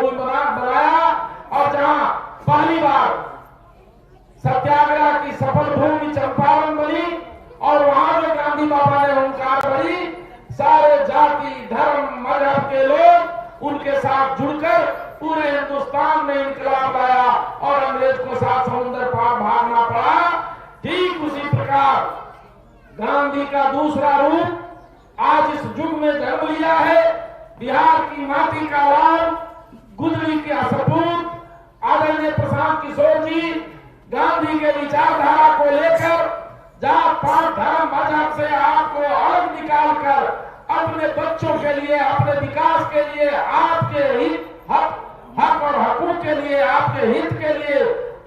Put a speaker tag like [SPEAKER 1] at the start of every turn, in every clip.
[SPEAKER 1] भूमि बनाया और जहां पहली बार सत्याग्रह की सफल भूमि चंपारण बनी और वहां जो गांधी बाबा ने हुंकार भरी, सारे जाति धर्म मजहब के लोग उनके साथ जुड़कर पूरे हिंदुस्तान में इंकलाब लाया और अंग्रेज को 7 समुद्र पार भागना पड़ा। ठीक उसी प्रकार गांधी का दूसरा रूप आज इस युग में जन्म लिया है। बिहार की माटी का लाल, गुजरी के सपूत आदरणीय प्रशांत किशोर जी गांधी के विचारधारा को लेकर जात पात धर्म मजहब से आपको अलग निकालकर अपने बच्चों के लिए, अपने विकास के लिए, आपके हक और हकूक के लिए, आपके हित के लिए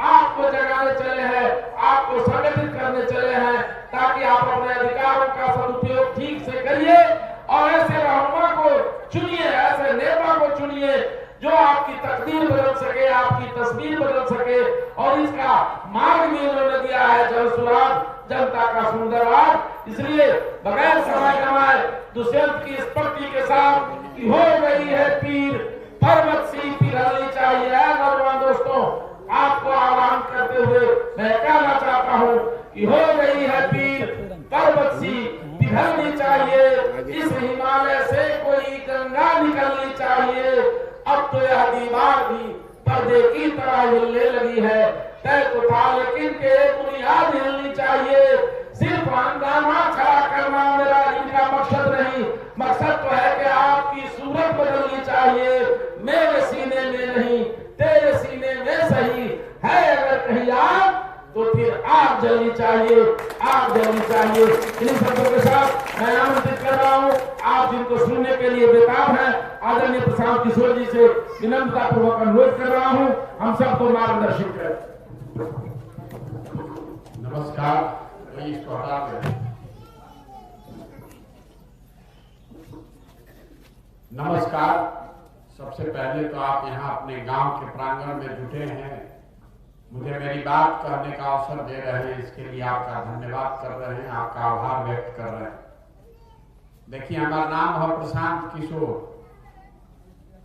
[SPEAKER 1] आपको जगाने चले हैं, आपको संगठित करने चले हैं ताकि आप अपने अधिकारों का सदुपयोग ठीक से करिए और ऐसे रहनुमा को चुनिए, ऐसे नेता को चुनिए जो आपकी तकदीर बदल सके, आपकी तस्वीर बदल सके। और इसका मार्ग भी उन्होंने दिया है, जन सुराज, जनता का सुंदर राज। इसलिए बगैर समय गंवाए दुष्यंत की इस पंक्ति के साथ कि हो गई है पीर पर्वत सी पिघलनी चाहिए। नौजवान दोस्तों, आपको आह्वान करते हुए मैं कहना चाहता हूँ कि हो गई है पीर पर्वत सी पिघलनी चाहिए, इस हिमालय से कोई गंगा निकलनी चाहिए। अब तो यह दीवार भी पर्दे की तरह हिलने लगी है, तय तो था लेकिन के बुनियाद हिलनी चाहिए। सिर्फ हंगामा खड़ा करना मेरा इनका मकसद नहीं, मकसद तो है कि आपकी सूरत बदलनी चाहिए। मेरे सीने में नहीं, तेरे सीने में सही है अगर कहीं आग तो फिर आग जलनी चाहिए, आग जलनी चाहिए। इन शब्दों के साथ मैं आमंत्रित कर रहा हूँ आप जिनको सुनने के लिए बेताब हैं, आदरणीय प्रशांत किशोर जी से विनम्रता पूर्वक अनुरोध कर रहा हूँ हम सबको मार्गदर्शित करें।
[SPEAKER 2] नमस्कार। नमस्कार। सबसे पहले तो आप यहाँ अपने गांव के प्रांगण में जुटे हैं, मुझे मेरी बात कहने का अवसर दे रहे हैं, इसके लिए आपका धन्यवाद कर रहे हैं, आपका आभार व्यक्त कर रहे हैं। देखिए, हमारा नाम है प्रशांत किशोर,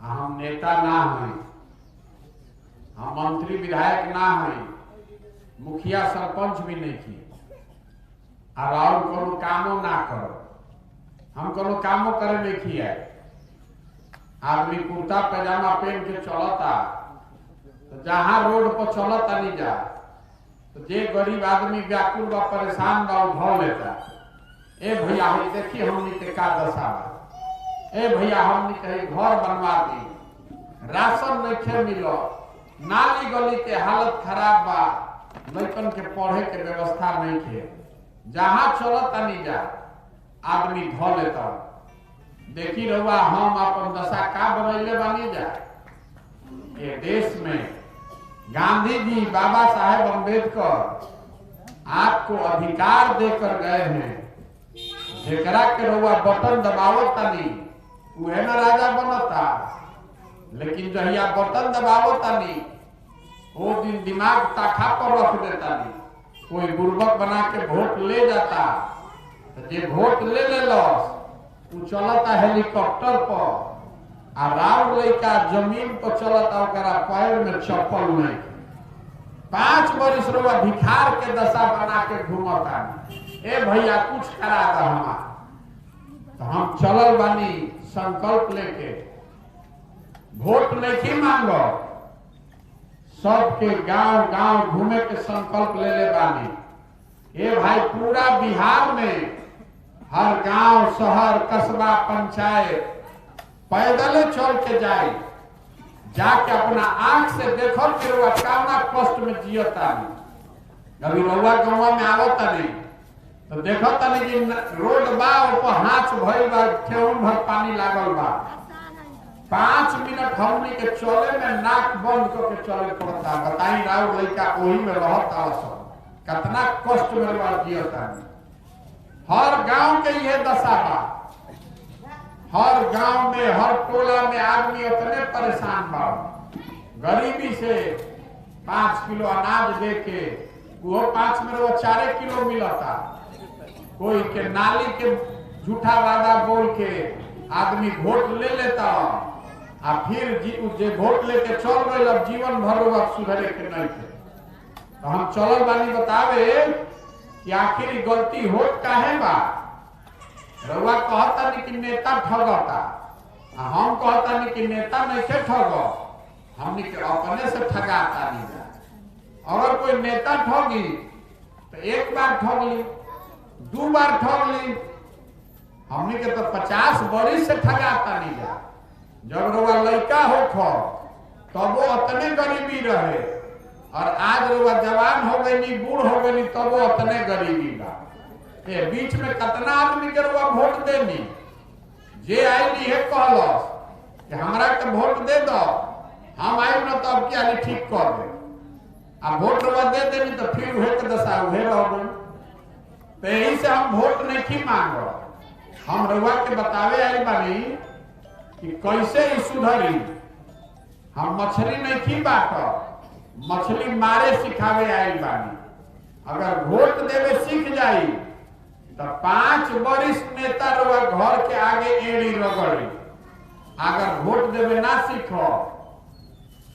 [SPEAKER 2] हम नेता ना हैं, हम मंत्री विधायक ना हैं, मुखिया सरपंच भी नहीं किए और कोनो कामो ना करो, हम कोनो कामो करे नहीं किया। आदमी कुर्ता पैजामा पहन के चलता तो जहां रोड पर चलता नहीं जा तो जे गरीब आदमी व्याकुल बा, परेशान बा, उठा लेता। ए भैया देखिए हमनी के का दशा बा, ए भैया हमनी के घर बनवा दी, राशन नहीं मिलो, नाली गली के हालत खराब बा, लड़कन के पढ़े के व्यवस्था नहीं थे, जहां चलता नहीं जा आदमी धो लेता। देखी रहुआ हम अपन दशा का बनैले बानी जा। ये देश में गांधी जी, बाबा साहेब अम्बेडकर आपको अधिकार देकर गए हैं, जेकरा के रहुआ बटन दबावत तानी उहे ना राजा बनता, लेकिन जहिया बटन दबावत तानी वो दिन दिमाग ताखा पर रख देता नहीं, कोई बुर्बक बना के वोट ले जाता, तो जे वोट ले लेलस उ चलता हेलीकॉप्टर पर आ राव लइका जमीन पर चलता, ओकरा पैर में चप्पल नहीं। 5 वर्ष रुआ भिखार के दशा बना के घूमता। ए भैया कुछ करा दा हमार, तो हम चलल बानी संकल्प लेके, वोट नहीं मांगो, सबके गांव गांव घूमे के संकल्प ले बानी। ये भाई पूरा बिहार में हर गांव, शहर, कस्बा, पंचायत पैदल चल के जाए, जाके अपना आंख से देखो कि रउआ कौना कष्ट में जियता नहीं। अभी रउआ गाँव में आवता नहीं तो देखता नहीं कि रोड बा ऊपर हाथ भइल बा, ठेहुन भर पानी लागल बा, 5 मिनट हमनी के चले में नाक बंद करके चले पड़ता। बताई राव लड़का वही में रहता, कितना कष्ट में जियता। हर गांव के यह दशा बा, हर गांव में, हर टोला में आदमी उतने परेशान बा, गरीबी से 5 किलो अनाज दे के वो 5 में वो 4 किलो मिलता। कोई के नाली के झूठा वादा बोल के आदमी वोट ले लेता, आ फिर जे वोट लेके चल गए अब जीवन भर वक्त सुधरे के नहीं थे। तो हम चलल बानी बतावे कि आखिर गलती होत काहे बा। रउआ कहता नहीं कि नेता ठगता, हम कहता नहीं कि नेता नहीं से ठग, हमने के अपने से ठगाता नहीं जा। अगर कोई नेता ठगी तो एक बार ठग ली, 2 बार ठग ली, हमने के तो 50 बरिस से ठगाता नहीं जा। जब रउआ लड़का हो तब वो अतने गरीबी रहे, और आज रउआ जवान हो गई, बूढ़ हो गई, तब वो अतने गरीबी बा। ये बीच में कितना आदमी के रउआ वोट देनी, जे आई है कहलस कि हमरा के वोट दे दो, हम आई न तो अब क्या ठीक कर दे। आ वोट रउआ दे देनी तो फिर उहे के दशा उहे रह गई। तो यही से हम वोट नहीं मांगो, हम रउआ के बतावे आई बानी कि कैसे ही सुधरी। हम मछली नहीं बांट, मछली मारे सिखावे आई बानी। अगर वोट देवे सीख जाई तो 5 वरिष्ठ नेता रउआ घर के आगे एड़ी रगड़ी। अगर वोट देवे ना सीखो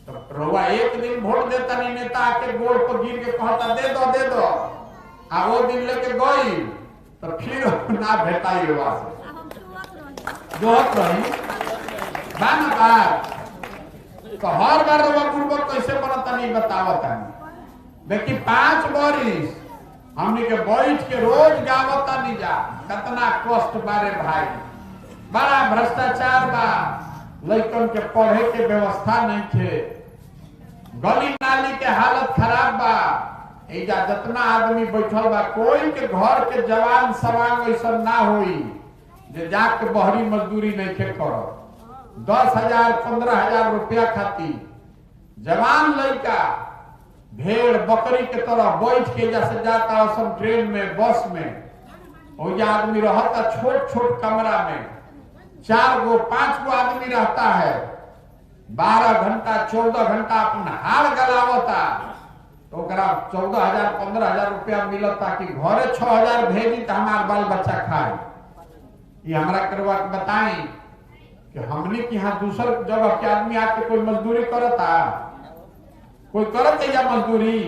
[SPEAKER 2] तो रउआ एक दिन वोट देता नहीं, नेता आके गोड़ पर गिर के कहता दे दो, आ वो दिन लेके गई तो फिर ना भेटाई हुआ से जोहत रही बाना बात। तो हर बार रउआ पूर्वक कैसे बनता नहीं बतावता नहीं। देखिए 5 वरिष्ठ हमने के बैठ के रोज गावता नहीं जा, कितना कष्ट बारे भाई, बड़ा भ्रष्टाचार बा, लड़कन के पढ़े के व्यवस्था नहीं थे, गली नाली के हालत खराब बा। एजा जितना आदमी बैठल बा कोई के घर के जवान सवांग ऐसा ना होई जे जाके बहरी मजदूरी नहीं के करो। 10,000 15,000 रुपया खाती जवान लड़का भेड़ बकरी के तरह बैठ के जैसे जाता सब ट्रेन में बस में, और आदमी रहता छोट छोट कमरा में, 4 गो 5 गो आदमी रहता है, 12 घंटा 14 घंटा अपना हाड़ गलावता। तो 14,000 15,000 रुपया मिलता कि घरे 6,000 भेजी तो हमार बाल बच्चा खाए। ये हमरा करवा बताई कि हमने कि यहाँ दूसर जगह के आदमी आके कोई मजदूरी करता, कोई करते या मजदूरी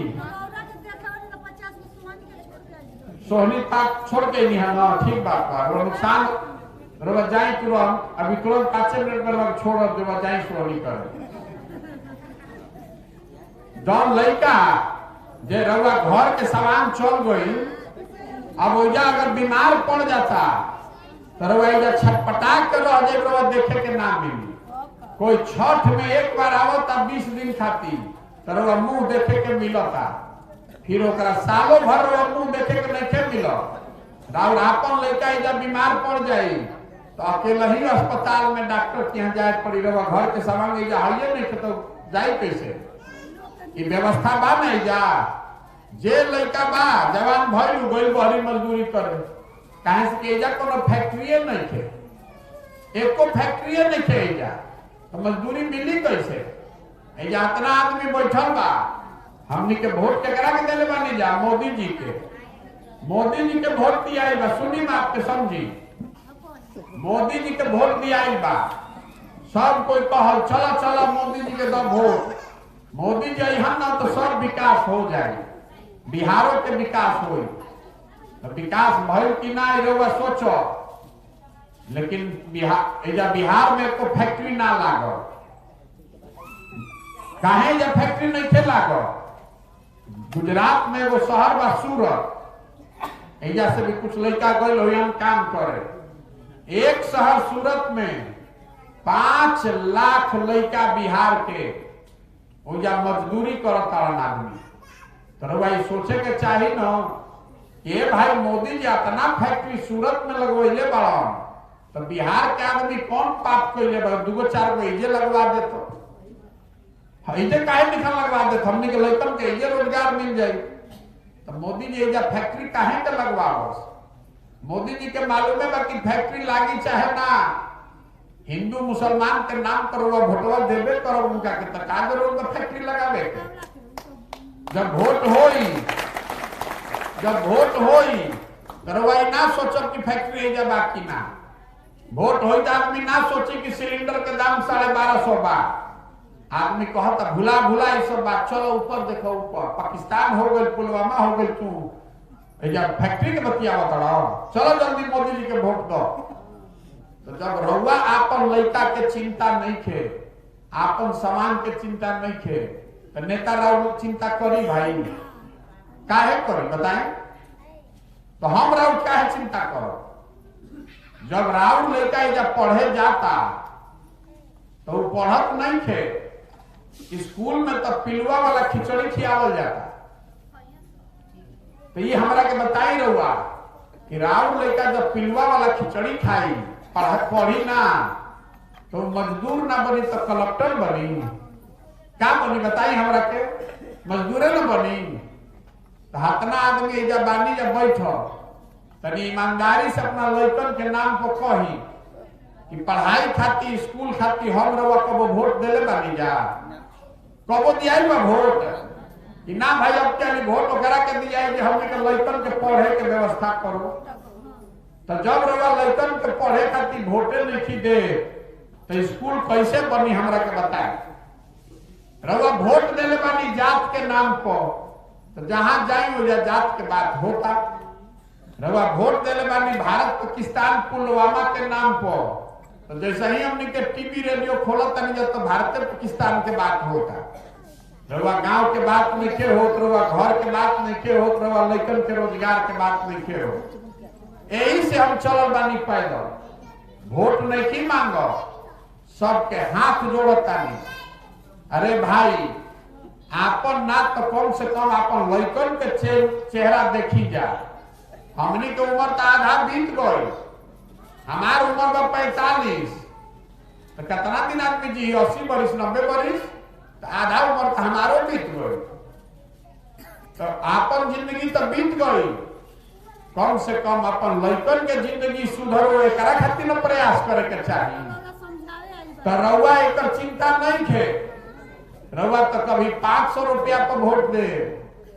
[SPEAKER 2] सोहनी पाक छोड़ के नहीं है ना, ठीक बात बा। नुकसान रवा जाए तुरंत, अभी तुरंत 5 मिनट में छोड़ देवा जाए सोहनी करे। जौन लड़का जे रवा घर के सामान चल गई, अब ओजा अगर बीमार पड़ जाता तो रवा छटपटा के रह जाए, रवा देखे के ना मिली। कोई छठ में एक बार आवता 20 दिन खाती तो रवा मुंह देखे के मिलता, फिर ओकरा सालों भर रवा मुंह देखे के नहीं मिलो। राउर आपन लड़का जब बीमार पड़ जाये तो अकेला ही अस्पताल में डॉक्टर के यहाँ जाए पड़ी, रवा घर के सामान हाइए नहीं तो जाए कैसे। ये व्यवस्था बा नहीं जा, जे लड़का बा जवान भइल गइल बहरी मजदूरी करे, कहे से कि एजा कोनो फैक्ट्री नहीं थे, एको फैक्ट्री नहीं थे एजा, तो मजदूरी मिली कैसे। एजा इतना आदमी बैठल बा, हमनी के वोट केकरा के देले बानी जा, मोदी जी के। मोदी जी के वोट दिया बा, सुनी में आपके समझी, मोदी जी के वोट दिया बा। सब कोई कहल चला चला मोदी जी के दो वोट, मोदी जी यहाँ ना तो सब विकास हो जाए, बिहारों के विकास हो। तो विकास भइल कि ना रउआ सोचो, लेकिन बिहार में को फैक्ट्री ना लागो, काहे जब फैक्ट्री नहीं थे लागो। गुजरात में वो शहर बा सूरत, एजा से भी कुछ लड़का गए हो काम करे। एक शहर सूरत में 5 लाख लड़का बिहार के ओजा मजदूरी करता आदमी। तो भाई सोचे के चाहिए न कि भाई मोदी जी इतना फैक्ट्री सूरत में लगवैले बड़न, तो बिहार के आदमी कौन पाप कैले बा, 2-4 गो इजे लगवा देतो, इजे काहे निकल लगवा देत, हमने के लड़कन के इजे रोजगार मिल जाए। तो मोदी जी एजा फैक्ट्री काहे के लगवावस। मोदी जी के मालूम है कि फैक्ट्री लागी चाहे ना, हिंदू मुसलमान के नाम पर वो भोटवा देवे करो उनका के, तो का जरूरत है फैक्ट्री लगावे के। जब वोट होई तो रवाई ना सोचब कि फैक्ट्री एजा बाकी ना, वोट हो तो आदमी ना सोची कि सिलेंडर के दाम 1250 बा। आदमी कहता भुला भुला ये सब बात, चलो ऊपर देखो, ऊपर पाकिस्तान हो गए, पुलवामा हो गए, तू फैक्ट्री के बतिया बताओ, चलो जल्दी मोदी जी के वोट दो। तो जब रउआ आपन लड़का के चिंता नहीं खे, आपन समाज के चिंता नहीं खे, तो नेता राउर चिंता करी भाई, काहे करी बताएं? तो हम राउर काहे चिंता करो? जब राउर लड़का जब पढ़े जाता तो वो पढ़त नहीं खे, स्कूल में तो पिलुआ वाला खिचड़ी खियावल जाता। तो ये हमरा के बताई रहुआ कि राउर लड़का जब पिलुआ वाला खिचड़ी खाई, पढ़ी ना, तो मजदूर ना बनी तो कलेक्टर बनी, क्या बनी बताई हमरा के? मजदूरे ना बनी। तो हतना आदमी जब बानी जब बैठो तनी ईमानदारी से अपना लड़कन के नाम पर कही कि पढ़ाई खाती स्कूल खाती हम रउआ कबो वोट देले बानी जा, कबो दिया बा वोट कि ना भाई अब क्या वोट वगैरह के दिया कि हमने के लड़कन के पढ़े के व्यवस्था करो। तो जब रउआ लड़कन के पढ़े खाती वोटे नहीं दे तो स्कूल कैसे बनी हमरा के बताए? रउआ वोट देले बानी जात के नाम पर, तो जहां जाई हो जात के बात होता। रउआ वोट देले बानी भारत पाकिस्तान पुलवामा के नाम पर, तो जैसे ही हमने के टीवी रेडियो खोला तनी जब तो भारत पाकिस्तान के बात होता। रउआ गांव के बात नहीं के होत, रउआ घर के बात नहीं के होत, रउआ लड़कन के रोजगार के बात नहीं के होत। यही से हम चलल बानी पैदल, वोट नहीं की मांगो, सबके हाथ जोड़तानी। अरे भाई आपन ना तो कम से कम आपन लड़कन के चेहरा देखी जा। हमनी के उम्र तो आधा बीत गई, हमार उम्र बा 45, तो कितना दिन आदमी जी 80 बरिस 90 बरिस, तो आधा उम्र तो हमारो बीत गई। तो आपन जिंदगी तो बीत गई, कम से कम अपन लड़कन के जिंदगी सुधरो एकरा खातिर न प्रयास करे के चाहिए। तो रउआ एक चिंता नहीं थे, रउआ तो कभी 500 रुपया पर वोट दे,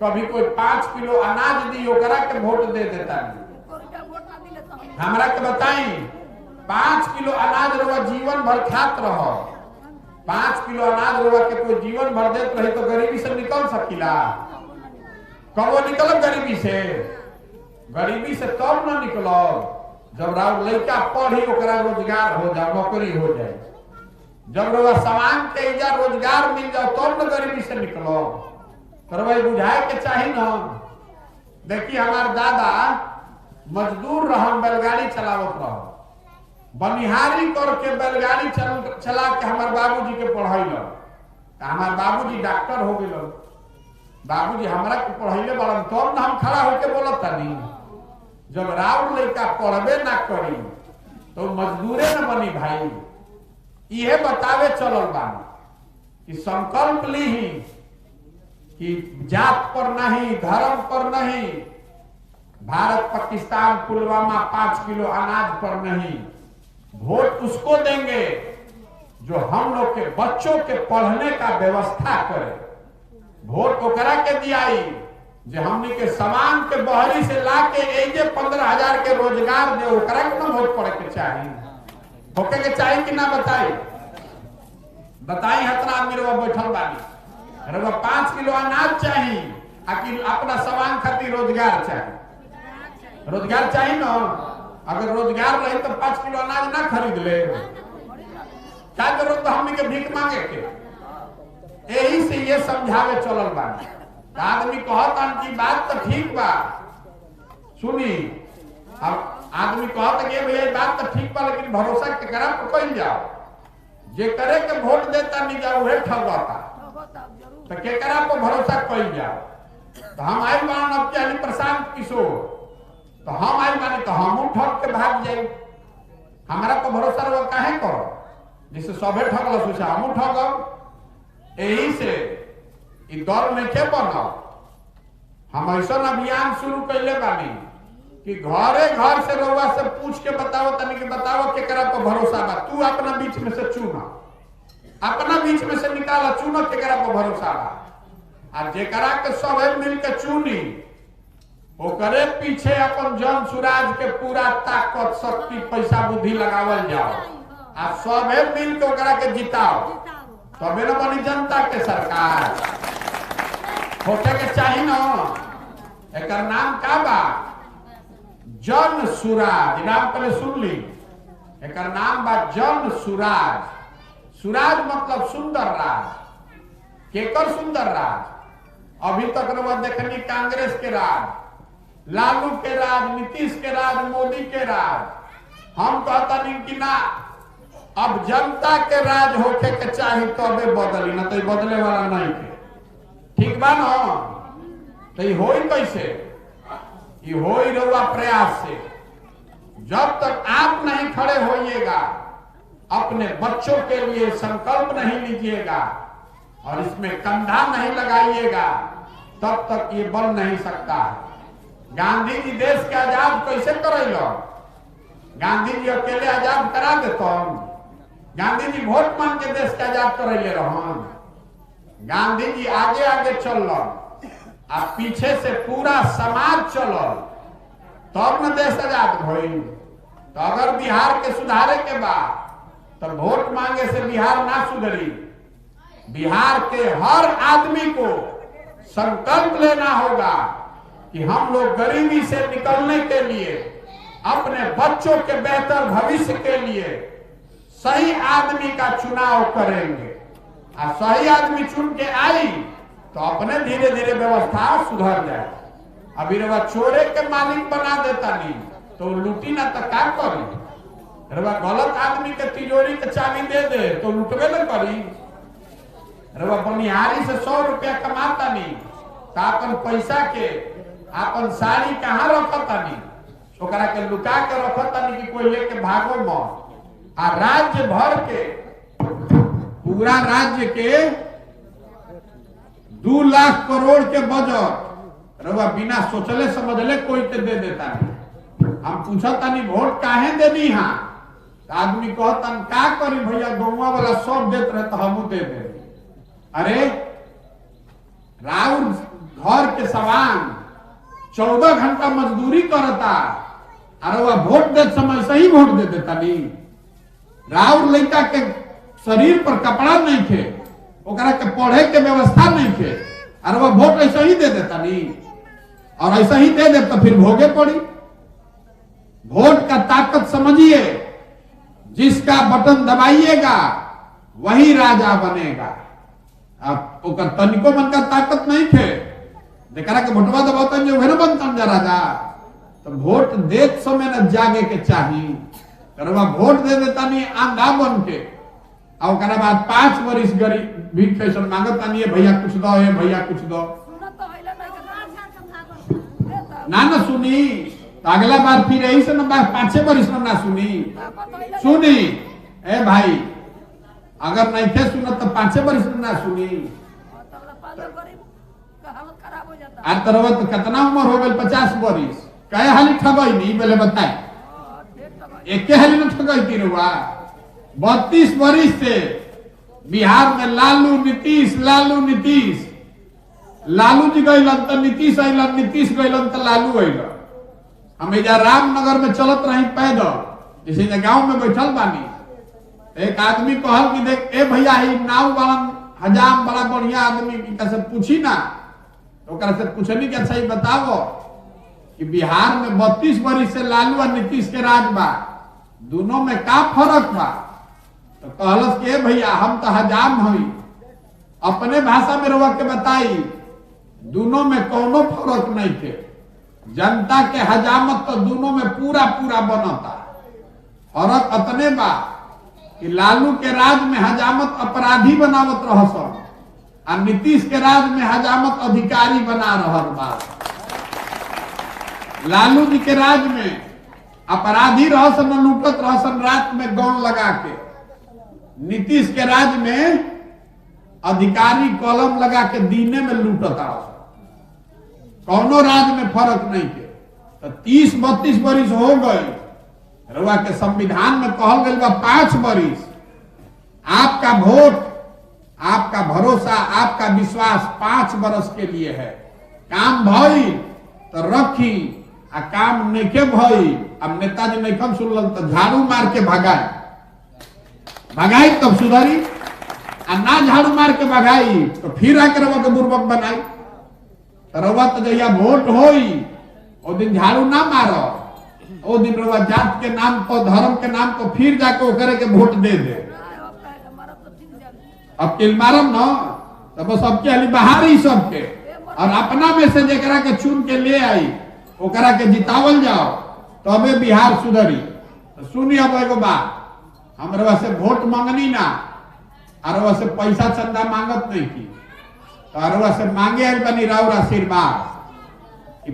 [SPEAKER 2] कभी कोई 5 किलो अनाज दी ओकरा के वोट दे देता। हमरा के बताई 5 किलो अनाज रउआ जीवन भर खात रहो, 5 किलो अनाज रउआ के कोई जीवन भर देत रही तो गरीबी से निकल सकीला? कबो निकल गरीबी से? गरीबी से तब न निकलो जब राउर लड़का पढ़ी ओकरा रोजगार हो जाए, नौकरी हो जाए। जब रउआ समाज के इजा रोजगार मिल जाओ तब न गरीबी से निकलो। तो बुझाए के चाहिए न। देखिए हमार दादा मजदूर रहन, बैलगाड़ी चलावत रह, बनिहारी करके बैलगाड़ी चला के हमार बाबूजी के पढ़ैल। हमार बाबूजी डॉक्टर हो गए, बाबूजी हमरा के पढ़ैले बड़न, तब न हम खड़ा होके बोलत तानी। जब राउर लड़का पढ़बे ना करी तो मजदूरे न बनी भाई। यह बतावे चलल बानी कि संकल्प ली कि जात पर नहीं, धर्म पर नहीं, भारत पाकिस्तान पुलवामा 5 किलो अनाज पर नहीं, वोट उसको देंगे जो हम लोग के बच्चों के पढ़ने का व्यवस्था करे। वोट ओकरा के दियाई जो हमने के सामान के बहरी से ला के एजे 15,000 के रोजगार दे, ओकरा के न वोट पड़े के चाहिए, होके के चाहिए कि ना बताई? बताई हतना आदमी रउआ बैठल बानी, रउआ 5 किलो अनाज चाहिए आकि अपना सामान खातिर रोजगार चाहिए? रोजगार चाहिए ना। अगर रोजगार रही तो 5 किलो अनाज ना खरीद ले, क्या जरूरत हमने के भीख मांगे के? यही से ये समझावे चलल बानी। आदमी कहता कि बात तो ठीक बा, सुनी, अब आदमी कहता कि भैया बात तो ठीक बा, लेकिन भरोसा केकरा पर कइल जाओ? जे करे के वोट देता नहीं जाओ उहे ठगता, तो केकरा पर भरोसा कइल जाओ? तो हम आई मान अब चाहे प्रशांत किशोर, तो हम आई माने तो हम ठग के भाग जाए। हमारा पर भरोसा रहो काहे करो? जिससे सबे ठगल सोचा हम ठगब। यही से दल में के बनाओ, हम ऐसा अभियान शुरू कैले बानी कि घरे घर से रउआ से पूछ के बताओ तनी कि बताओ केकरा पर भरोसा बा। तू अपना बीच में से चुना, अपना बीच में से निकाला, चुनो केकरा पर भरोसा बा। आ जेकरा के सब मिल के चुनी ओकरे पीछे अपन जन सुराज के पूरा ताकत शक्ति पैसा बुद्धि लगावल जाओ आ सबे मिल के ओकरा के जिताओ, तबे न बनी जनता के सरकार। होके के चाहिए न। एक नाम का बा जन सुराज, नाम पहले सुन ली। एक नाम बा जन सुराज। सुराज मतलब सुंदर राज। केकर सुंदर राज? अभी तक देखनी कांग्रेस के राज, लालू के राज, नीतीश के राज, मोदी के राज। हम कहता नहीं कि ना, अब जनता के राज होके के चाहिए तबे बदली, ना तो बदले वाला नहीं के। ठीक बा ना? तो होई कैसे? ये होई रहुआ प्रयास से। जब तक आप नहीं खड़े होइएगा, अपने बच्चों के लिए संकल्प नहीं लीजिएगा और इसमें कंधा नहीं लगाइएगा, तब तक ये बन नहीं सकता है। गांधी जी देश के आजाद कैसे करेलो? गांधी जी अकेले आजाद करा देते? गांधी जी वोट मांग के देश के आजाद करे रहन? गांधी जी आगे आगे चल आ पीछे से पूरा समाज चलल, तब न देश आजाद भइल। तो अगर बिहार के सुधारे के बाद तो वोट मांगे से बिहार ना सुधरी। बिहार के हर आदमी को संकल्प लेना होगा कि हम लोग गरीबी से निकलने के लिए, अपने बच्चों के बेहतर भविष्य के लिए सही आदमी का चुनाव करेंगे। और सही आदमी चुन के आई तो अपने धीरे धीरे व्यवस्था सुधर जाए। अभी रवा चोरे के मालिक बना देता नहीं तो लूटी ना तो क्या करी? रवा गलत आदमी के तिजोरी के चाबी दे दे तो लुटबे न करी। रवा बनिहारी से 100 रुपया कमाता नहीं तो अपन पैसा के, अपन साड़ी कहाँ रखता नहीं, ओकरा के लुका के रखता नहीं कि कोई लेके भागो मत। आ राज्य भर के, पूरा राज्य के 2 लाख करोड़ के बजट रवा बिना सोचले समझले कोई के दे देता नहीं। हम पूछता नहीं वोट काहे देनी? हाँ, आदमी कहता का करी भैया, गौवा वाला सब देते रहे तो हम दे दे। अरे राउर घर के सवान 14 घंटा मजदूरी करता, अरे वह वोट दे समय सही वोट दे देता नहीं। राउर लड़का के शरीर पर कपड़ा नहीं थे, ओकरा के पढ़े के व्यवस्था नहीं थे, अरे वह वोट ऐसा ही दे देता नहीं। और ऐसा ही दे दे तो फिर भोगे पड़ी। वोट का ताकत समझिए, जिसका बटन दबाइएगा वही राजा बनेगा। अब ओकर तनिको मन का ताकत नहीं थे, देखा के भोटवा दबाता जो है ना बनता जा राजा। तो वोट देख समय न जागे के चाहिए। करवा वोट दे देता नहीं आंधा बन के, और ओकरा बाद 5 वर्ष गरीब भी फैशन मांगता नहीं है, भैया कुछ दो, है भैया कुछ दो। ना ना सुनी तो अगला बार फिर यही से 5 वर्ष ना सुनी। ए भाई, अगर नहीं थे सुना तो 5 वर्ष ना सुनी। आज तरह तो कितना उम्र हो गई? 50 वर्ष। कहे हाली ठगई नहीं पहले बताए? एक हाली न ठगई तीन हुआ। 32 वर्ष से बिहार में लालू नीतीश, लालू नीतीश, लालू जी गइलन तो नीतीश अइलन, नीतीश गइलन तो लालू अइलन। हम एजा रामनगर में चलत रही पैदल, जैसे गांव में बैठल बानी, एक आदमी कहल कि देख ए भैया ही नाव वाला हजाम बड़ा बढ़िया आदमी से पूछी ना, तो से पूछनी कि अच्छा ही बताओ कि बिहार में 32 वर्ष से लालू और नीतीश के राज बा, दोनों में का फर्क बा? तो कहलस कि भैया हम तो हजाम हई, अपने भाषा में रवा के बताई, दोनों में कोनो फर्क नहीं थे। जनता के हजामत तो दोनों में पूरा पूरा बनता। फर्क अतने बा कि लालू के राज में हजामत अपराधी बनावत रहसन और नीतीश के राज में हजामत अधिकारी बना रहल बा। लालू जी के राज में अपराधी रहसन, लूटत रहसन रात में गौन लगा के। नीतीश के राज में अधिकारी कलम लगा के दीने में लूटता। कौनो राज में फर्क नहीं थे। तो 30-32 वर्ष हो गए। रउआ के संविधान में कहल गई बा 5 वर्ष। आपका वोट, आपका भरोसा, आपका विश्वास 5 वर्ष के लिए है। काम भइल तो रखी आ काम नहीं भई। अब नेताजी नहीं कम सुनल तो झाड़ू मार के भगाई तब सुधरी, आ ना झाड़ू मार के भगाई तो फिर आके रवा के बुर्बक बनाई। रवा तो जहिया वोट होई ओ दिन झाड़ू ना मारो, ओ दिन रवा जात के नाम पर धर्म के नाम पर फिर जाके ओकरे के वोट दे दे। अब किल मारम न तो बस सबके हली बाहर ही सबके, और अपना में से जेकरा के चुन के ले आई ओकरा के जितावल जाओ तबे बिहार सुधरी। तो सुनी अब एगो बात, हमरा से वोट मांगनी ना, और से पैसा चंदा मांगत नहीं की, तो से मांगे आयल बानी राउर आशीर्वाद।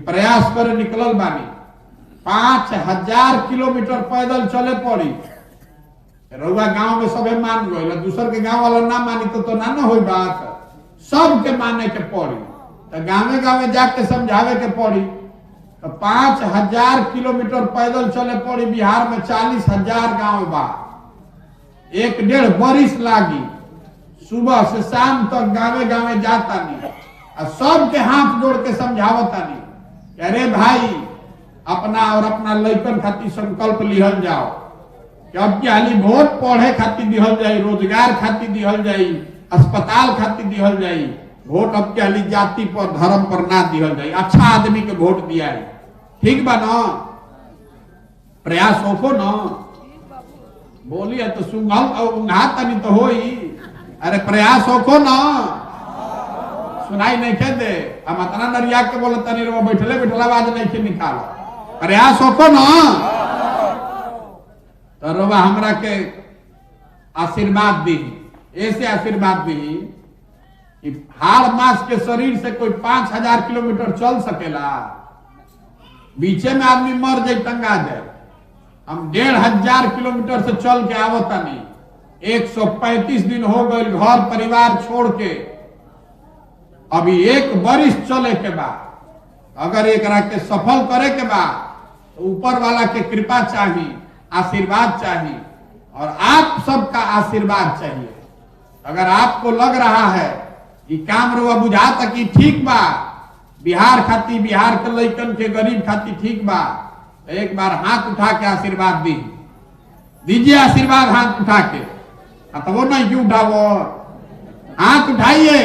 [SPEAKER 2] प्रयास करे निकलल बानी, 5000 किलोमीटर पैदल चले पड़ी। रउआ गांव में सबे मान गए, दूसर के गांव वाला ना मानी तो ना न होई बात, सबके माने के पड़ी। तो गाँवे गाँवे जाके समझावे के पड़ी। तो 5000 किलोमीटर पैदल चले पड़ी। बिहार में 40,000 गांव बा, 1.5 बरिस लागी। सुबह से शाम तक गाँवे गाँवे जाता नहीं, और सबके हाथ जोड़ के समझावता नहीं, अरे भाई अपना और अपना लइकन खातिर संकल्प लिहल जाओ कि अब की हाली वोट पढ़े खातिर दिहल जाई, रोजगार खातिर दिहल जाई, अस्पताल खातिर दिहल जाई। वोट अब के हाली जाति पर धर्म पर ना दिहल जाई, अच्छा आदमी के वोट दिया है। ठीक बा न? प्रयास होको न? बोलिए तो सुंघाता नहीं तो होई। अरे प्रयास होको न? सुनाई नहीं के दे, हम इतना नरिया के बोले तनी रो बैठले बैठला आवाज नहीं के निकालो। प्रयास होको न? तो रोबा हमरा के आशीर्वाद दी, ऐसे आशीर्वाद दी कि हाड़ मास के शरीर से कोई 5000 किलोमीटर चल सकेला? बीचे में आदमी मर जाए टंगा जाए। हम 1500 किलोमीटर से चल के आवता नहीं, 135 दिन हो गए घर परिवार छोड़ के। अभी 1 बरिस चले के बाद अगर एक के सफल करे के बाद तो ऊपर वाला के कृपा चाहिए, आशीर्वाद चाहिए, और आप सबका आशीर्वाद चाहिए। अगर आपको लग रहा है कि काम रुआ बुझाता कि ठीक बा, बिहार खाती, बिहार के लइकन के गरीब खाती ठीक बा, तो एक बार हाथ उठा के आशीर्वाद दीजिए। आशीर्वाद हाथ उठा के, तो वो नहीं क्यों उठावो, हाथ उठाइए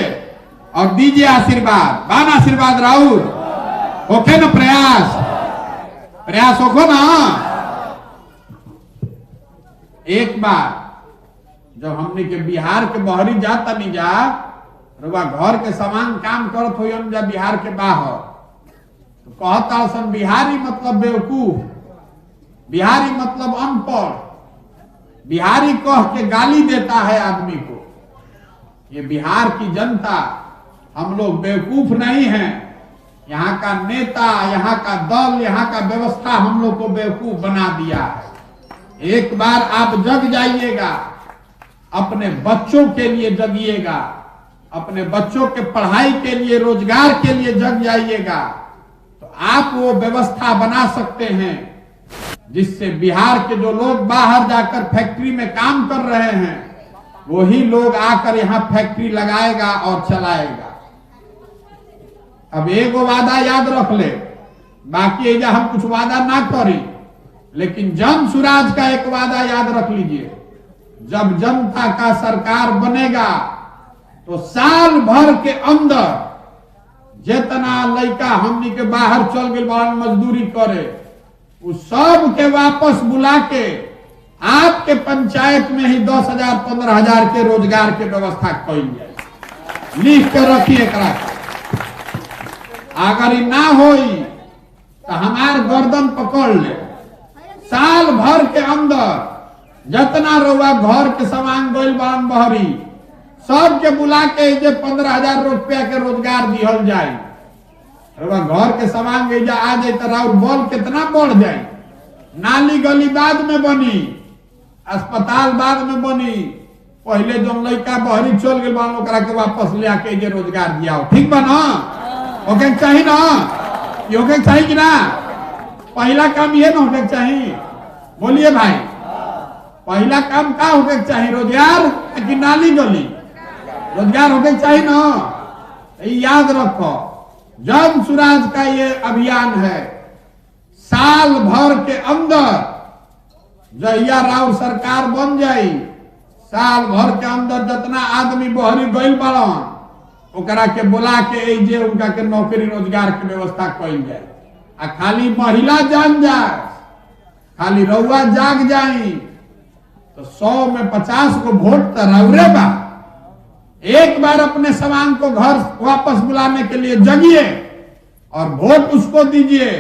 [SPEAKER 2] और दीजिए आशीर्वाद। बान आशीर्वाद राहुल होके न? प्रयास होको ना? एक बार जब हमने के बिहार के बहरी जाता नहीं जा, रुआ घर के समान काम करत हो जा बिहार के बाहर, तो कहता सन बिहारी मतलब बेवकूफ, बिहारी मतलब अनपढ़, बिहारी कह के गाली देता है आदमी को। ये बिहार की जनता, हम लोग बेवकूफ नहीं हैं। यहाँ का नेता, यहाँ का दल, यहाँ का व्यवस्था हम लोग को बेवकूफ बना दिया है। एक बार आप जग जाइएगा, अपने बच्चों के लिए जगिएगा, अपने बच्चों के पढ़ाई के लिए, रोजगार के लिए जग जाइएगा, तो आप वो व्यवस्था बना सकते हैं जिससे बिहार के जो लोग बाहर जाकर फैक्ट्री में काम कर रहे हैं, वही लोग आकर यहाँ फैक्ट्री लगाएगा और चलाएगा। अब एक वादा याद रख ले, बाकी एजा हम कुछ वादा ना करी, लेकिन जन सुराज का एक वादा याद रख लीजिए। जब जनता का सरकार बनेगा तो साल भर के अंदर जितना लड़का हमनी के बाहर चल गए बाहर मजदूरी करे, उस सब के वापस बुला के आपके पंचायत में ही 10,000 15,000 के रोजगार के व्यवस्था कई जाए। लिख के रखिए। अगर ना होई तो हमार गर्दन पकड़ ले। साल भर के अंदर जितना रोवा घर के सामान गोइल बान बहरी सब के बुला के 15,000 रुपया के रोजगार दिहल जाए। रोवा घर के सामान गईजा आ जाए तो राउर बल कितना बढ़ जाए। नाली गली बाद में बनी, अस्पताल बाद में बनी, पहले जो लड़का बहरी चल गए बान ओकरा के वापस ले आके जे रोजगार दिया। ठीक बा ना? ओके चाहिए ना? योगे चाहिए कि ना? पहला काम ये ना होके चाहिए। बोलिए भाई, पहला काम का होके चाहिए? रोजगार कि नाली गली? रोजगार होके चाहिए ना? याद रखो,
[SPEAKER 3] जन सुराज का ये अभियान है। साल भर के अंदर जहिया राउर सरकार बन जाई, साल भर के अंदर जितना आदमी बहरी गइल बड़न ओकरा के बुला के जे उनका के नौकरी रोजगार के व्यवस्था कइल जाए। आ खाली महिला जान जाए, खाली रउआ जाग जाई तो 100 में 50 को वोट तो रउरे बा। एक बार अपने सवांग को घर वापस बुलाने के लिए जगिए और वोट उसको दीजिए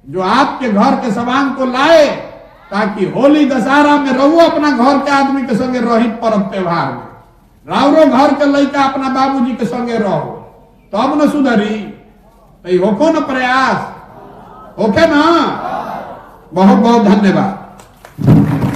[SPEAKER 3] जो आपके घर के सवांग को लाए, ताकि होली दशहरा में रहो अपना घर के आदमी के संगे रही, पर्व त्योहार में राउरो घर के लड़का अपना बाबूजी के संगे रहो, तब न सुधरी। तो होको न प्रयास, ओके ना। बहुत बहुत धन्यवाद।